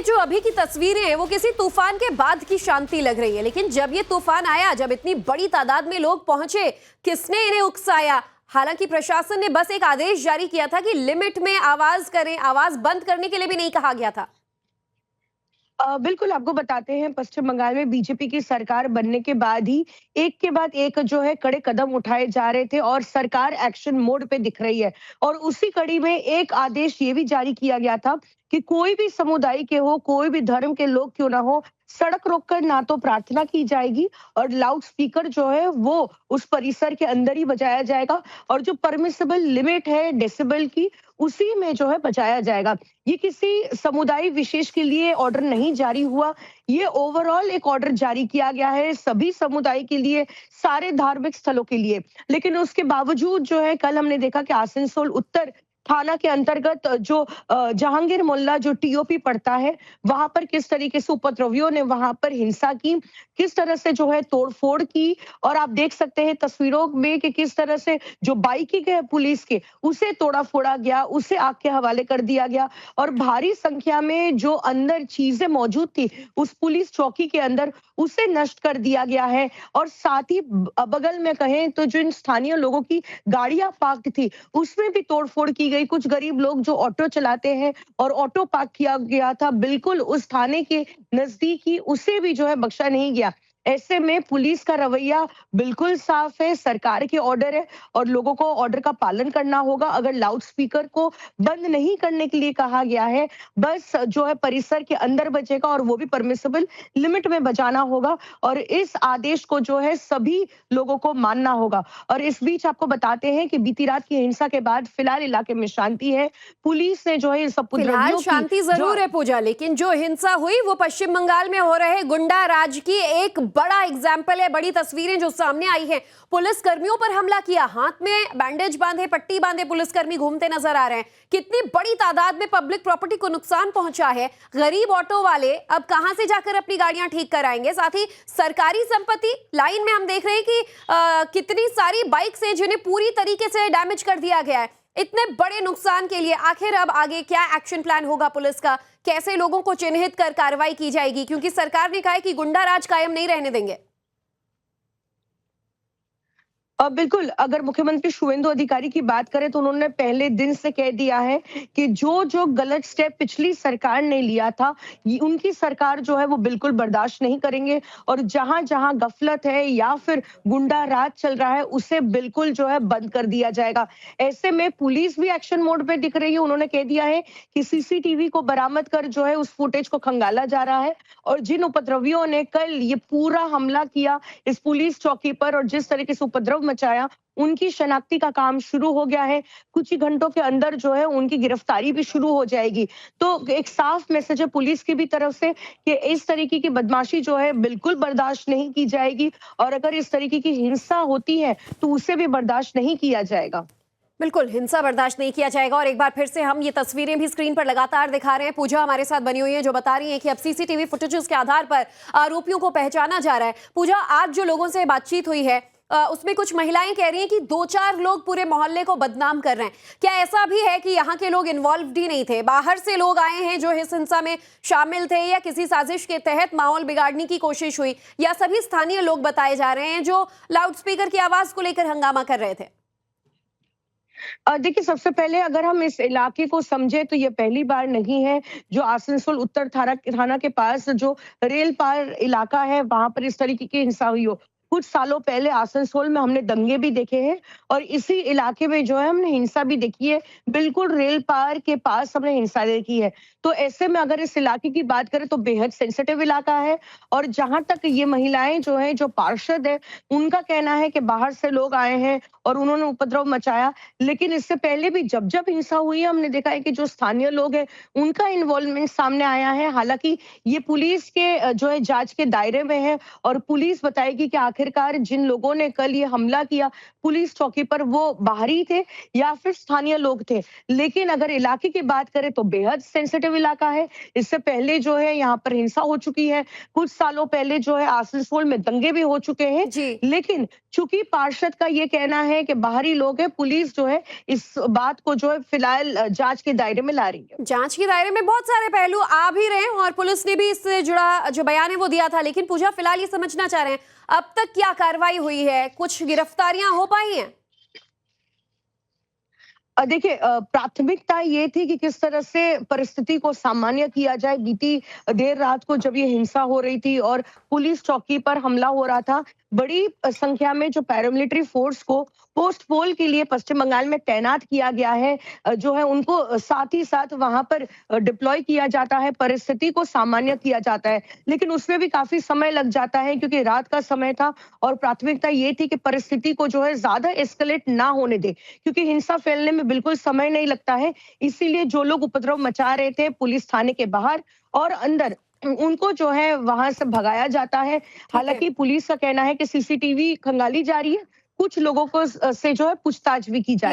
जो अभी की तस्वीरें हैं वो किसी तूफान के बाद की शांति लग रही है, लेकिन जब ये तूफान आया, जब इतनी बड़ी तादाद में लोग पहुंचे, किसने इन्हें उकसाया? हालांकि प्रशासन ने बस एक आदेश जारी किया था कि लिमिट में आवाज करें, आवाज बंद करने के लिए भी नहीं कहा गया था। बिल्कुल आपको बताते हैं, पश्चिम बंगाल में बीजेपी की सरकार बनने के बाद ही एक के बाद एक जो है कड़े कदम उठाए जा रहे थे और सरकार एक्शन मोड पे दिख रही है। और उसी कड़ी में एक आदेश ये भी जारी किया गया था कि कोई भी समुदाय के हो, कोई भी धर्म के लोग क्यों ना हो, सड़क रोककर ना तो प्रार्थना की जाएगी और लाउड स्पीकर जो है वो उस परिसर के अंदर ही बजाया जाएगा और जो परमिसिबल लिमिट है डेसिबल की, उसी में जो है बजाया जाएगा। ये किसी समुदाय विशेष के लिए ऑर्डर नहीं जारी हुआ, ये ओवरऑल एक ऑर्डर जारी किया गया है सभी समुदाय के लिए, सारे धार्मिक स्थलों के लिए। लेकिन उसके बावजूद जो है कल हमने देखा कि आसनसोल उत्तर थाना के अंतर्गत जो जहांगीर मोहल्ला जो टीओपी पड़ता है, वहां पर किस तरीके से उपद्रवियों ने वहां पर हिंसा की, किस तरह से जो है तोड़फोड़ की। और आप देख सकते हैं तस्वीरों में कि किस तरह से जो बाइकिंग है पुलिस के, उसे तोड़ा फोड़ा गया, उसे आग के हवाले कर दिया गया और भारी संख्या में जो अंदर चीजें मौजूद थी उस पुलिस चौकी के अंदर, उसे नष्ट कर दिया गया है। और साथ ही बगल में कहें तो जो इन स्थानीय लोगों की गाड़ियां पार्क थी, उसमें भी तोड़फोड़ की गई। कुछ गरीब लोग जो ऑटो चलाते हैं और ऑटो पार्क किया गया था बिल्कुल उस थाने के नजदीक ही, उसे भी जो है बख्शा नहीं गया। ऐसे में पुलिस का रवैया बिल्कुल साफ है, सरकार के ऑर्डर है और लोगों को ऑर्डर का पालन करना होगा। अगर लाउड स्पीकर को बंद नहीं करने के लिए कहा गया है, बस जो है परिसर के अंदर बजेगा और वो भी परमिसिबल लिमिट में बजाना होगा और इस आदेश को जो है सभी लोगों को मानना होगा। और इस बीच आपको बताते हैं कि बीती रात की हिंसा के बाद फिलहाल इलाके में शांति है। पुलिस ने जो है इन सब फिलहाल उपद्रवियों शांति जरूर है पूजा, लेकिन जो हिंसा हुई वो पश्चिम बंगाल में हो रहे गुंडा राज की एक बड़ा एग्जाम्पल है। बड़ी तस्वीरें जो सामने आई हैं, पुलिस कर्मियों पर हमला किया, हाथ में बैंडेज बांधे, पट्टी बांधे पुलिसकर्मी घूमते नजर आ रहे हैं। कितनी बड़ी तादाद में पब्लिक प्रॉपर्टी को नुकसान पहुंचा है। गरीब ऑटो वाले अब कहां से जाकर अपनी गाड़ियां ठीक कराएंगे? साथ ही सरकारी संपत्ति लाइन में हम देख रहे हैं कि कितनी सारी बाइक्स हैं जिन्हें पूरी तरीके से डैमेज कर दिया गया है। इतने बड़े नुकसान के लिए आखिर अब आगे क्या एक्शन प्लान होगा पुलिस का? कैसे लोगों को चिन्हित कर कार्रवाई की जाएगी? क्योंकि सरकार ने कहा है कि गुंडा राज कायम नहीं रहने देंगे। बिल्कुल, अगर मुख्यमंत्री शुवेंदु अधिकारी की बात करें तो उन्होंने पहले दिन से कह दिया है कि जो गलत स्टेप पिछली सरकार ने लिया था, उनकी सरकार जो है वो बिल्कुल बर्दाश्त नहीं करेंगे और जहां-जहां गफलत है या फिर गुंडा राज चल रहा है, उसे बिल्कुल जो है बंद कर दिया जाएगा। ऐसे में पुलिस भी एक्शन मोड पे दिख रही है। उन्होंने कह दिया है कि सीसीटीवी को बरामद कर जो है उस फुटेज को खंगाला जा रहा है और जिन उपद्रवियों ने कल ये पूरा हमला किया इस पुलिस चौकी पर और जिस तरीके से उपद्रव मचाया, उनकी शनाख्ती का काम शुरू हो गया है। कुछ ही घंटों के अंदर जो है उनकी गिरफ्तारी भी शुरू हो जाएगी। तो एक साफ मैसेज है पुलिस की भी तरफ से कि इस तरीके की बदमाशी जो है बिल्कुल बर्दाश्त नहीं की जाएगी और अगर इस तरीके की हिंसा होती है तो उसे भी बर्दाश्त नहीं किया जाएगा। बिल्कुल, हिंसा बर्दाश्त नहीं किया जाएगा। और एक बार फिर से हम ये तस्वीरें भी स्क्रीन पर लगातार दिखा रहे हैं। पूजा हमारे साथ बनी हुई है जो बता रही है कि अब सीसीटीवी फुटेजेस के आधार पर आरोपियों को पहचाना जा रहा है। पूजा, आज जो लोगों से बातचीत हुई है उसमें कुछ महिलाएं कह रही हैं कि 2-4 लोग पूरे मोहल्ले को बदनाम कर रहे हैं। क्या ऐसा भी है कि यहाँ के लोग इन्वॉल्व ही नहीं थे, बाहर से लोग आए हैं जो इस हिंसा में शामिल थे, या किसी साजिश के तहत माहौल बिगाड़ने की कोशिश हुई, या सभी स्थानीय लोग बताए जा रहे हैं जो लाउड स्पीकर की आवाज को लेकर हंगामा कर रहे थे? देखिए, सबसे पहले अगर हम इस इलाके को समझे तो ये पहली बार नहीं है जो आसनसोल उत्तर थाना के पास जो रेल पार इलाका है वहां पर इस तरीके की हिंसा हुई हो। कुछ सालों पहले आसनसोल में हमने दंगे भी देखे हैं और इसी इलाके में जो है हमने हिंसा भी देखी है। बिल्कुल रेल पार के पास हमने हिंसा देखी है। तो ऐसे में अगर इस इलाके की बात करें तो बेहद सेंसिटिव इलाका है और जहां तक ये महिलाएं जो है, जो पार्षद है, उनका कहना है कि बाहर से लोग आए हैं और उन्होंने उपद्रव मचाया। लेकिन इससे पहले भी जब हिंसा हुई है हमने देखा है कि जो स्थानीय लोग हैं उनका इन्वॉल्वमेंट सामने आया है। हालांकि ये पुलिस के जो है जांच के दायरे में है और पुलिस बताएगी कि आखिर आखिरकार जिन लोगों ने कल ये हमला किया पुलिस चौकी पर वो बाहरी थे या फिर स्थानीय लोग थे। लेकिन अगर इलाके की बात करें तो बेहद सेंसिटिव इलाका है। इससे पहले जो है यहाँ पर हिंसा हो चुकी है। कुछ सालों पहले जो है आसनसोल में दंगे भी हो चुके हैं। जी। लेकिन चूंकि पार्षद का ये कहना है कि बाहरी लोग हैं, पुलिस जो है इस बात को जो है फिलहाल जांच के दायरे में ला रही है। जांच के दायरे में बहुत सारे पहलू आ भी रहे हैं और पुलिस ने भी इससे जुड़ा जो बयान है वो दिया था। लेकिन पूजा, फिलहाल ये समझना चाह रहे हैं अब तक क्या कार्रवाई हुई है, कुछ गिरफ्तारियां हो पाई हैं? देखिए, प्राथमिकता ये थी कि किस तरह से परिस्थिति को सामान्य किया जाए। बीती देर रात को जब ये हिंसा हो रही थी और पुलिस चौकी पर हमला हो रहा था, बड़ी संख्या में जो पैरामिलिट्री फोर्स को पोस्ट पोल के लिए पश्चिम बंगाल में तैनात किया गया है, जो है उनको साथ ही साथ वहां पर डिप्लॉय किया जाता है, परिस्थिति को सामान्य किया जाता है। लेकिन उसमें भी काफी समय लग जाता है क्योंकि रात का समय था और प्राथमिकता ये थी कि परिस्थिति को जो है ज्यादा एस्केलेट ना होने दे, क्योंकि हिंसा फैलने में बिल्कुल समय नहीं लगता है। इसीलिए जो लोग उपद्रव मचा रहे थे पुलिस थाने के बाहर और अंदर, उनको जो है वहां से भगाया जाता है। हालांकि पुलिस का कहना है कि सीसीटीवी खंगाली जा रही है, कुछ लोगों को से जो है पूछताछ भी की जा रही है।